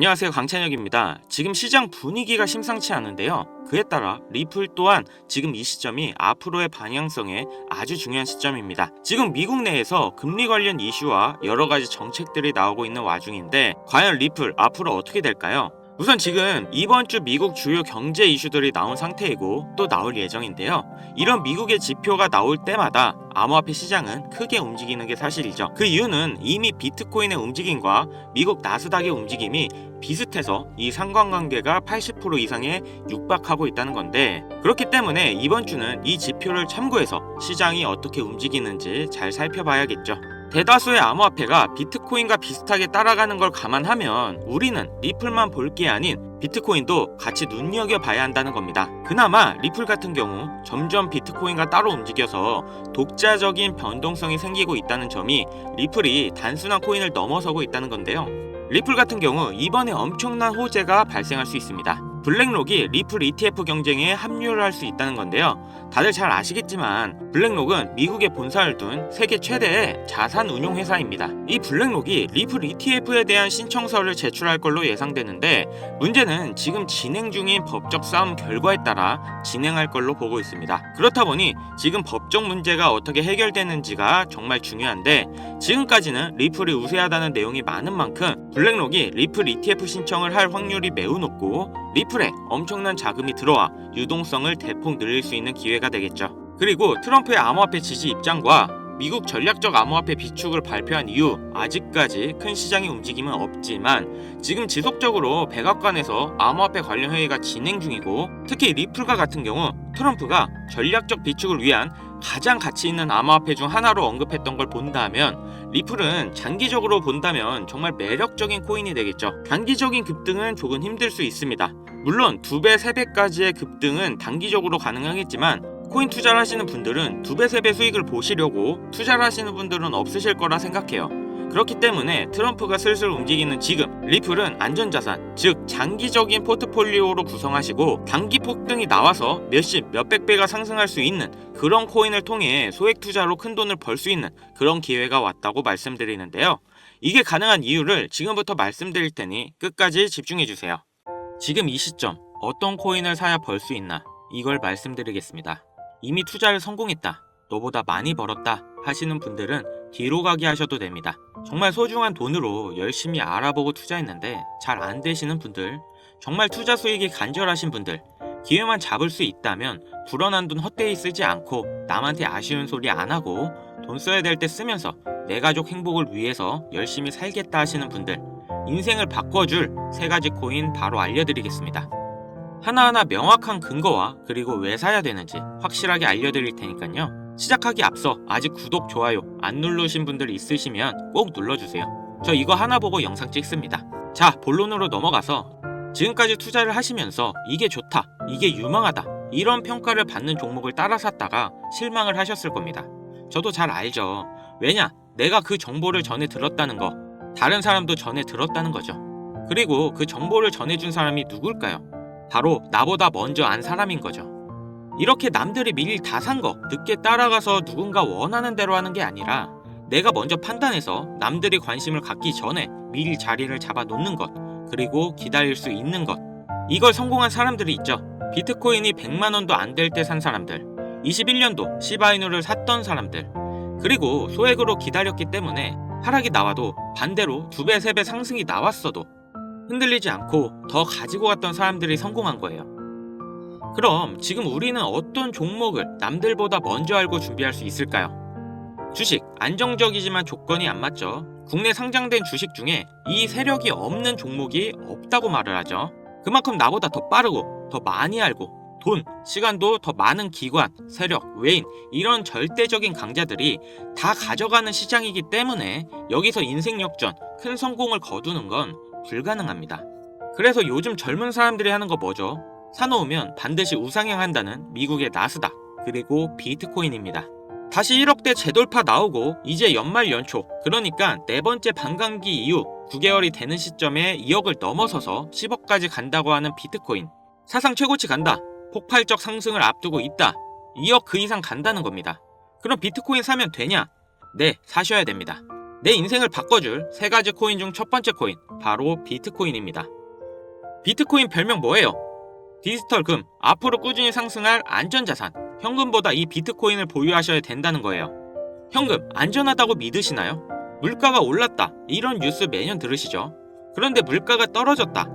안녕하세요, 강찬혁입니다. 지금 시장 분위기가 심상치 않은데요. 그에 따라 리플 또한 지금 이 시점이 앞으로의 방향성에 아주 중요한 시점입니다. 지금 미국 내에서 금리 관련 이슈와 여러 가지 정책들이 나오고 있는 와중인데 과연 리플 앞으로 어떻게 될까요? 우선 지금 이번 주 미국 주요 경제 이슈들이 나온 상태이고 또 나올 예정인데요. 이런 미국의 지표가 나올 때마다 암호화폐 시장은 크게 움직이는 게 사실이죠. 그 이유는 이미 비트코인의 움직임과 미국 나스닥의 움직임이 비슷해서 이 상관관계가 80% 이상에 육박하고 있다는 건데, 그렇기 때문에 이번 주는 이 지표를 참고해서 시장이 어떻게 움직이는지 잘 살펴봐야겠죠. 대다수의 암호화폐가 비트코인과 비슷하게 따라가는 걸 감안하면 우리는 리플만 볼 게 아닌 비트코인도 같이 눈여겨봐야 한다는 겁니다. 그나마 리플 같은 경우 점점 비트코인과 따로 움직여서 독자적인 변동성이 생기고 있다는 점이 리플이 단순한 코인을 넘어서고 있다는 건데요. 리플 같은 경우 이번에 엄청난 호재가 발생할 수 있습니다. 블랙록이 리플 ETF 경쟁에 합류를 할 수 있다는 건데요. 다들 잘 아시겠지만 블랙록은 미국에 본사를 둔 세계 최대의 자산 운용 회사입니다. 이 블랙록이 리플 ETF에 대한 신청서를 제출할 걸로 예상되는데, 문제는 지금 진행 중인 법적 싸움 결과에 따라 진행할 걸로 보고 있습니다. 그렇다 보니 지금 법적 문제가 어떻게 해결되는지가 정말 중요한데, 지금까지는 리플이 우세하다는 내용이 많은 만큼 블랙록이 리플 ETF 신청을 할 확률이 매우 높고 리플에 엄청난 자금이 들어와 유동성을 대폭 늘릴 수 있는 기회가 되겠죠. 그리고 트럼프의 암호화폐 지지 입장과 미국 전략적 암호화폐 비축을 발표한 이후 아직까지 큰 시장의 움직임은 없지만 지금 지속적으로 백악관에서 암호화폐 관련 회의가 진행 중이고, 특히 리플과 같은 경우 트럼프가 전략적 비축을 위한 가장 가치 있는 암호화폐 중 하나로 언급했던 걸 본다면 리플은 장기적으로 본다면 정말 매력적인 코인이 되겠죠. 단기적인 급등은 조금 힘들 수 있습니다. 물론 2배, 3배까지의 급등은 단기적으로 가능하겠지만 코인 투자를 하시는 분들은 2배, 3배 수익을 보시려고 투자를 하시는 분들은 없으실 거라 생각해요. 그렇기 때문에 트럼프가 슬슬 움직이는 지금 리플은 안전자산, 즉 장기적인 포트폴리오로 구성하시고 단기 폭등이 나와서 몇십, 몇백 배가 상승할 수 있는 그런 코인을 통해 소액 투자로 큰 돈을 벌 수 있는 그런 기회가 왔다고 말씀드리는데요. 이게 가능한 이유를 지금부터 말씀드릴 테니 끝까지 집중해주세요. 지금 이 시점 어떤 코인을 사야 벌 수 있나, 이걸 말씀드리겠습니다. 이미 투자를 성공했다, 너보다 많이 벌었다 하시는 분들은 뒤로 가기 하셔도 됩니다. 정말 소중한 돈으로 열심히 알아보고 투자했는데 잘 안 되시는 분들, 정말 투자 수익이 간절하신 분들, 기회만 잡을 수 있다면 불어난 돈 헛되이 쓰지 않고 남한테 아쉬운 소리 안 하고 돈 써야 될 때 쓰면서 내 가족 행복을 위해서 열심히 살겠다 하시는 분들, 인생을 바꿔줄 3가지 코인 바로 알려드리겠습니다. 하나하나 명확한 근거와 그리고 왜 사야 되는지 확실하게 알려드릴 테니까요. 시작하기 앞서 아직 구독, 좋아요 안 누르신 분들 있으시면 꼭 눌러주세요. 저 이거 하나 보고 영상 찍습니다. 자, 본론으로 넘어가서 지금까지 투자를 하시면서 이게 좋다, 이게 유망하다 이런 평가를 받는 종목을 따라 샀다가 실망을 하셨을 겁니다. 저도 잘 알죠. 왜냐? 내가 그 정보를 전해 들었다는 거, 다른 사람도 전해 들었다는 거죠. 그리고 그 정보를 전해준 사람이 누굴까요? 바로 나보다 먼저 안 사람인 거죠. 이렇게 남들이 미리 다 산 거 늦게 따라가서 누군가 원하는 대로 하는 게 아니라 내가 먼저 판단해서 남들이 관심을 갖기 전에 미리 자리를 잡아 놓는 것, 그리고 기다릴 수 있는 것, 이걸 성공한 사람들이 있죠. 비트코인이 100만 원도 안 될 때 산 사람들, 21년도 시바이누를 샀던 사람들, 그리고 소액으로 기다렸기 때문에 하락이 나와도 반대로 2배, 3배 상승이 나왔어도 흔들리지 않고 더 가지고 갔던 사람들이 성공한 거예요. 그럼 지금 우리는 어떤 종목을 남들보다 먼저 알고 준비할 수 있을까요? 주식, 안정적이지만 조건이 안 맞죠. 국내 상장된 주식 중에 이 세력이 없는 종목이 없다고 말을 하죠. 그만큼 나보다 더 빠르고 더 많이 알고 돈, 시간도 더 많은 기관, 세력, 외인, 이런 절대적인 강자들이 다 가져가는 시장이기 때문에 여기서 인생 역전, 큰 성공을 거두는 건 불가능합니다. 그래서 요즘 젊은 사람들이 하는 거 뭐죠? 사놓으면 반드시 우상향한다는 미국의 나스닥, 그리고 비트코인입니다. 다시 1억대 재돌파 나오고 이제 연말 연초, 그러니까 4번째 반감기 이후 9개월이 되는 시점에 2억을 넘어서서 10억까지 간다고 하는 비트코인. 사상 최고치 간다, 폭발적 상승을 앞두고 있다, 2억 그 이상 간다는 겁니다. 그럼 비트코인 사면 되냐? 네, 사셔야 됩니다. 내 인생을 바꿔줄 세 가지 코인 중 첫 번째 코인, 바로 비트코인입니다. 비트코인 별명 뭐예요? 디지털 금, 앞으로 꾸준히 상승할 안전자산, 현금보다 이 비트코인을 보유하셔야 된다는 거예요. 현금, 안전하다고 믿으시나요? 물가가 올랐다, 이런 뉴스 매년 들으시죠? 그런데 물가가 떨어졌다,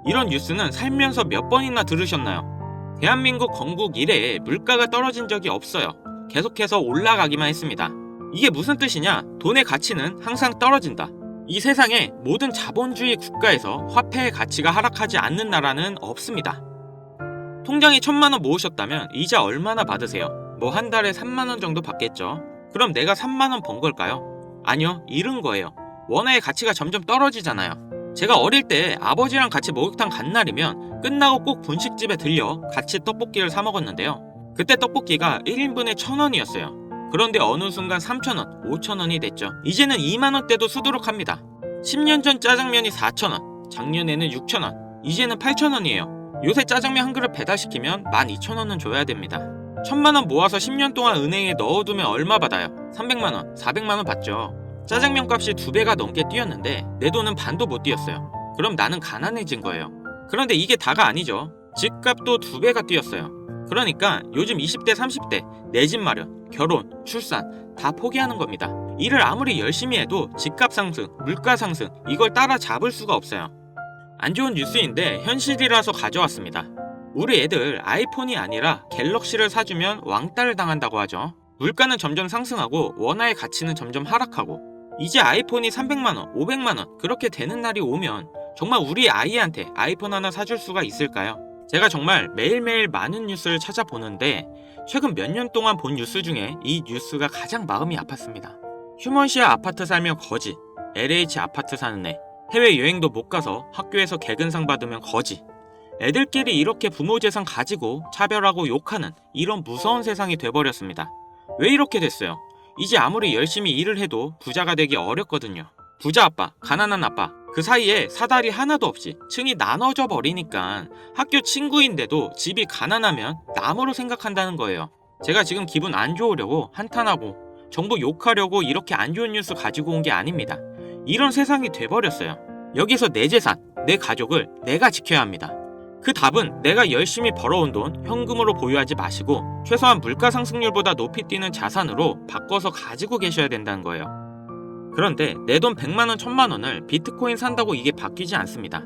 이런 뉴스는 살면서 몇 번이나 들으셨나요? 대한민국 건국 이래에 물가가 떨어진 적이 없어요. 계속해서 올라가기만 했습니다. 이게 무슨 뜻이냐? 돈의 가치는 항상 떨어진다. 이 세상에 모든 자본주의 국가에서 화폐의 가치가 하락하지 않는 나라는 없습니다. 통장에 1,000만 원 모으셨다면 이자 얼마나 받으세요? 뭐 한 달에 3만 원 정도 받겠죠? 그럼 내가 3만 원 번 걸까요? 아니요, 잃은 거예요. 원화의 가치가 점점 떨어지잖아요. 제가 어릴 때 아버지랑 같이 목욕탕 간 날이면 끝나고 꼭 분식집에 들려 같이 떡볶이를 사 먹었는데요. 그때 떡볶이가 1인분에 1,000원이었어요. 그런데 어느 순간 3,000원, 5,000원이 됐죠. 이제는 2만 원대도 수두룩합니다. 10년 전 짜장면이 4,000원, 작년에는 6,000원, 이제는 8,000원이에요. 요새 짜장면 한 그릇 배달시키면 12,000원은 줘야 됩니다. 1,000만 원 모아서 10년 동안 은행에 넣어두면 얼마 받아요? 300만 원, 400만 원 받죠. 짜장면 값이 2배가 넘게 뛰었는데 내 돈은 반도 못 뛰었어요. 그럼 나는 가난해진 거예요. 그런데 이게 다가 아니죠. 집값도 2배가 뛰었어요. 그러니까 요즘 20대, 30대 내 집 마련, 결혼, 출산 다 포기하는 겁니다. 일을 아무리 열심히 해도 집값 상승, 물가 상승 이걸 따라잡을 수가 없어요. 안 좋은 뉴스인데 현실이라서 가져왔습니다. 우리 애들 아이폰이 아니라 갤럭시를 사주면 왕따를 당한다고 하죠. 물가는 점점 상승하고 원화의 가치는 점점 하락하고 이제 아이폰이 300만원, 500만원 그렇게 되는 날이 오면 정말 우리 아이한테 아이폰 하나 사줄 수가 있을까요? 제가 정말 매일매일 많은 뉴스를 찾아보는데 최근 몇 년 동안 본 뉴스 중에 이 뉴스가 가장 마음이 아팠습니다. 휴먼시아 아파트 살면 거지, LH 아파트 사는 애, 해외여행도 못 가서 학교에서 개근상 받으면 거지. 애들끼리 이렇게 부모 재산 가지고 차별하고 욕하는 이런 무서운 세상이 돼버렸습니다. 왜 이렇게 됐어요? 이제 아무리 열심히 일을 해도 부자가 되기 어렵거든요. 부자 아빠, 가난한 아빠 그 사이에 사다리 하나도 없이 층이 나눠져 버리니까 학교 친구인데도 집이 가난하면 남으로 생각한다는 거예요. 제가 지금 기분 안 좋으려고 한탄하고 정부 욕하려고 이렇게 안 좋은 뉴스 가지고 온 게 아닙니다. 이런 세상이 돼버렸어요. 여기서 내 재산, 내 가족을 내가 지켜야 합니다. 그 답은 내가 열심히 벌어온 돈 현금으로 보유하지 마시고 최소한 물가 상승률보다 높이 뛰는 자산으로 바꿔서 가지고 계셔야 된다는 거예요. 그런데 내 돈 100만원, 1000만원을 비트코인 산다고 이게 바뀌지 않습니다.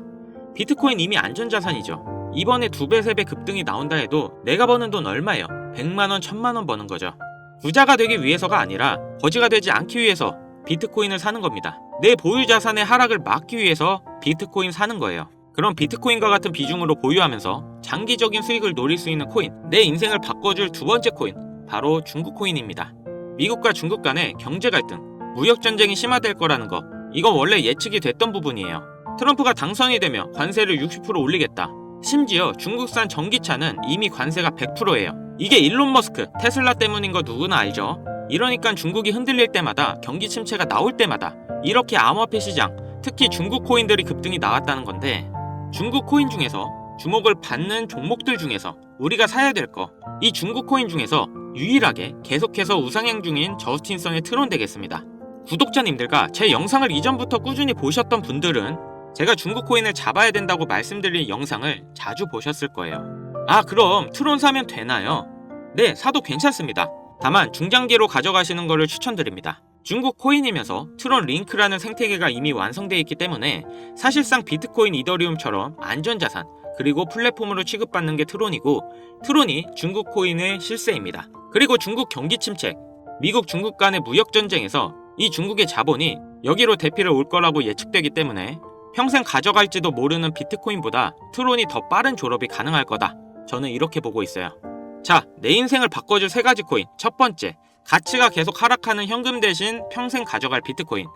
비트코인 이미 안전자산이죠. 이번에 2배, 3배 급등이 나온다 해도 내가 버는 돈 얼마예요? 100만원, 1000만원 버는 거죠. 부자가 되기 위해서가 아니라 거지가 되지 않기 위해서 비트코인을 사는 겁니다. 내 보유 자산의 하락을 막기 위해서 비트코인 사는 거예요. 그럼 비트코인과 같은 비중으로 보유하면서 장기적인 수익을 노릴 수 있는 코인, 내 인생을 바꿔줄 두 번째 코인, 바로 중국 코인입니다. 미국과 중국 간의 경제 갈등, 무역 전쟁이 심화될 거라는 거, 이건 원래 예측이 됐던 부분이에요. 트럼프가 당선이 되며 관세를 60% 올리겠다. 심지어 중국산 전기차는 이미 관세가 100%예요. 이게 일론 머스크, 테슬라 때문인 거 누구나 알죠? 이러니까 중국이 흔들릴 때마다, 경기 침체가 나올 때마다 이렇게 암호화폐 시장, 특히 중국 코인들이 급등이 나왔다는 건데, 중국 코인 중에서 주목을 받는 종목들 중에서 우리가 사야 될 거, 이 중국 코인 중에서 유일하게 계속해서 우상향 중인 저스틴성의 트론 되겠습니다. 구독자님들과 제 영상을 이전부터 꾸준히 보셨던 분들은 제가 중국 코인을 잡아야 된다고 말씀드린 영상을 자주 보셨을 거예요. 아, 그럼 트론 사면 되나요? 네, 사도 괜찮습니다. 다만 중장기로 가져가시는 것을 추천드립니다. 중국 코인이면서 트론 링크라는 생태계가 이미 완성되어 있기 때문에 사실상 비트코인, 이더리움처럼 안전자산 그리고 플랫폼으로 취급받는 게 트론이고, 트론이 중국 코인의 실세입니다. 그리고 중국 경기 침체, 미국 중국 간의 무역 전쟁에서 이 중국의 자본이 여기로 대피를 올 거라고 예측되기 때문에 평생 가져갈지도 모르는 비트코인보다 트론이 더 빠른 졸업이 가능할 거다. 저는 이렇게 보고 있어요. 자, 내 인생을 바꿔줄 세 가지 코인. 첫 번째, 가치가 계속 하락하는 현금 대신 평생 가져갈 비트코인.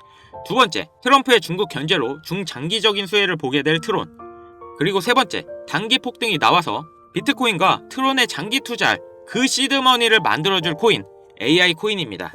두 번째, 트럼프의 중국 견제로 중장기적인 수혜를 보게 될 트론. 그리고 세 번째, 단기 폭등이 나와서 비트코인과 트론에 장기 투자할 그 시드머니를 만들어줄 코인, AI 코인입니다.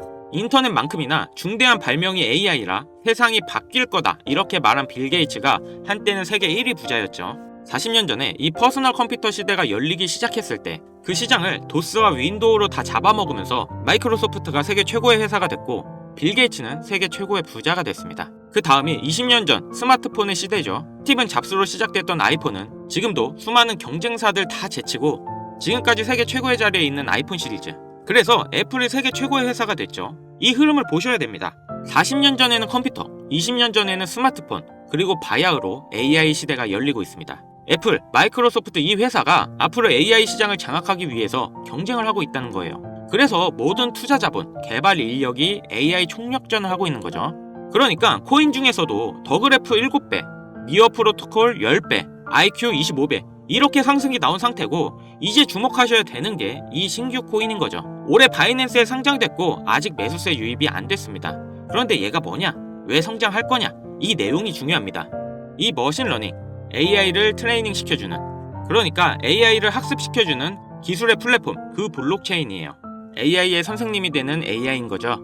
인터넷만큼이나 중대한 발명이 AI라 세상이 바뀔 거다 이렇게 말한 빌 게이츠가 한때는 세계 1위 부자였죠. 40년 전에 이 퍼스널 컴퓨터 시대가 열리기 시작했을 때 그 시장을 도스와 윈도우로 다 잡아먹으면서 마이크로소프트가 세계 최고의 회사가 됐고, 빌 게이츠는 세계 최고의 부자가 됐습니다. 그 다음이 20년 전 스마트폰의 시대죠. 스티븐 잡스로 시작됐던 아이폰은 지금도 수많은 경쟁사들 다 제치고 지금까지 세계 최고의 자리에 있는 아이폰 시리즈. 그래서 애플이 세계 최고의 회사가 됐죠. 이 흐름을 보셔야 됩니다. 40년 전에는 컴퓨터, 20년 전에는 스마트폰, 그리고 바야흐로 AI 시대가 열리고 있습니다. 애플, 마이크로소프트 이 회사가 앞으로 AI 시장을 장악하기 위해서 경쟁을 하고 있다는 거예요. 그래서 모든 투자 자본, 개발 인력이 AI 총력전을 하고 있는 거죠. 그러니까 코인 중에서도 더그래프 7배, 니어 프로토콜 10배, IQ 25배 이렇게 상승이 나온 상태고 이제 주목하셔야 되는 게 이 신규 코인인 거죠. 올해 바이낸스에 상장됐고 아직 매수세 유입이 안 됐습니다. 그런데 얘가 뭐냐? 왜 성장할 거냐? 이 내용이 중요합니다. 이 머신러닝, AI를 트레이닝 시켜주는, 그러니까 AI를 학습시켜주는 기술의 플랫폼, 그 블록체인이에요. AI의 선생님이 되는 AI인 거죠.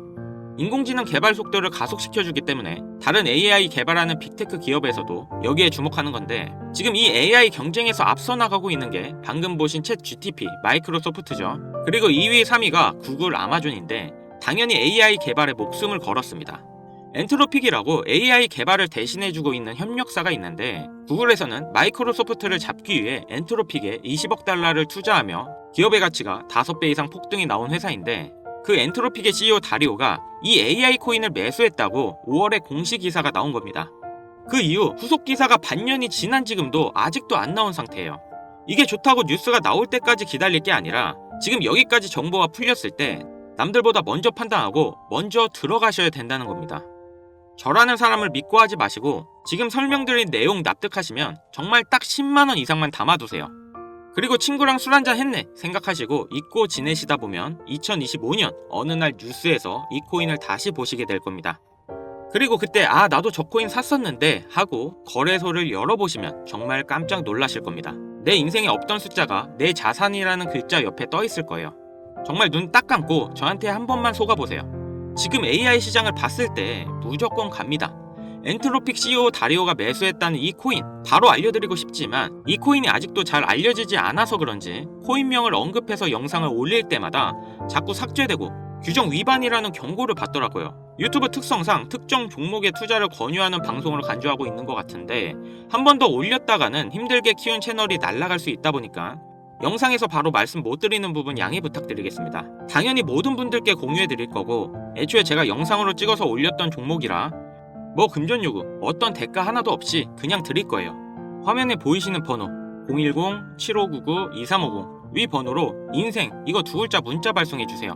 인공지능 개발 속도를 가속시켜주기 때문에 다른 AI 개발하는 빅테크 기업에서도 여기에 주목하는 건데 지금 이 AI 경쟁에서 앞서 나가고 있는 게 방금 보신 챗 GTP, 마이크로소프트죠. 그리고 2위, 3위가 구글, 아마존인데 당연히 AI 개발에 목숨을 걸었습니다. 엔트로픽이라고 AI 개발을 대신해주고 있는 협력사가 있는데 구글에서는 마이크로소프트를 잡기 위해 엔트로픽에 20억 달러를 투자하며 기업의 가치가 5배 이상 폭등이 나온 회사인데 그 엔트로픽의 CEO 다리오가 이 AI 코인을 매수했다고 5월에 공식 기사가 나온 겁니다. 그 이후 후속 기사가 반년이 지난 지금도 아직도 안 나온 상태예요. 이게 좋다고 뉴스가 나올 때까지 기다릴 게 아니라 지금 여기까지 정보가 풀렸을 때 남들보다 먼저 판단하고 먼저 들어가셔야 된다는 겁니다. 저라는 사람을 믿고 하지 마시고 지금 설명드린 내용 납득하시면 정말 딱 10만원 이상만 담아두세요. 그리고 친구랑 술 한잔 했네 생각하시고 잊고 지내시다 보면 2025년 어느 날 뉴스에서 이 코인을 다시 보시게 될 겁니다. 그리고 그때 나도 저 코인 샀었는데 하고 거래소를 열어보시면 정말 깜짝 놀라실 겁니다. 내 인생에 없던 숫자가 내 자산이라는 글자 옆에 떠 있을 거예요. 정말 눈 딱 감고 저한테 한 번만 속아보세요. 지금 AI 시장을 봤을 때 무조건 갑니다. 엔트로픽 CEO 다리오가 매수했다는 이 코인 바로 알려드리고 싶지만 이 코인이 아직도 잘 알려지지 않아서 그런지 코인명을 언급해서 영상을 올릴 때마다 자꾸 삭제되고 규정 위반이라는 경고를 받더라고요. 유튜브 특성상 특정 종목에 투자를 권유하는 방송을 간주하고 있는 것 같은데 한 번 더 올렸다가는 힘들게 키운 채널이 날아갈 수 있다 보니까 영상에서 바로 말씀 못 드리는 부분 양해 부탁드리겠습니다. 당연히 모든 분들께 공유해 드릴 거고 애초에 제가 영상으로 찍어서 올렸던 종목이라 뭐 금전 요구, 어떤 대가 하나도 없이 그냥 드릴 거예요. 화면에 보이시는 번호 010-7599-2350 위 번호로 인생 이거 두 글자 문자 발송해 주세요.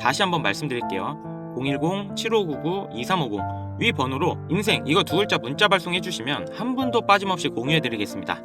다시 한번 말씀드릴게요. 010-7599-2350 위 번호로 인생 이거 두 글자 문자 발송해 주시면 한 분도 빠짐없이 공유해 드리겠습니다.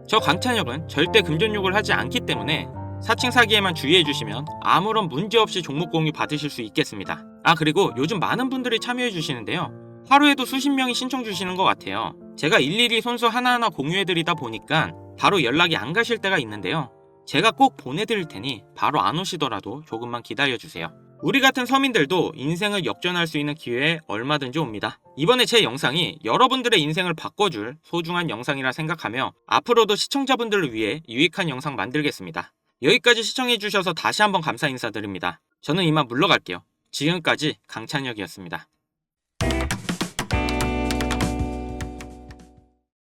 저 강찬혁은 절대 금전 요구를 하지 않기 때문에 사칭 사기에만 주의해 주시면 아무런 문제 없이 종목 공유 받으실 수 있겠습니다. 그리고 요즘 많은 분들이 참여해 주시는데요. 하루에도 수십 명이 신청 주시는 것 같아요. 제가 일일이 손수 하나하나 공유해드리다 보니까 바로 연락이 안 가실 때가 있는데요. 제가 꼭 보내드릴 테니 바로 안 오시더라도 조금만 기다려주세요. 우리 같은 서민들도 인생을 역전할 수 있는 기회에 얼마든지 옵니다. 이번에 제 영상이 여러분들의 인생을 바꿔줄 소중한 영상이라 생각하며 앞으로도 시청자분들을 위해 유익한 영상 만들겠습니다. 여기까지 시청해주셔서 다시 한번 감사 인사드립니다. 저는 이만 물러갈게요. 지금까지 강찬혁이었습니다.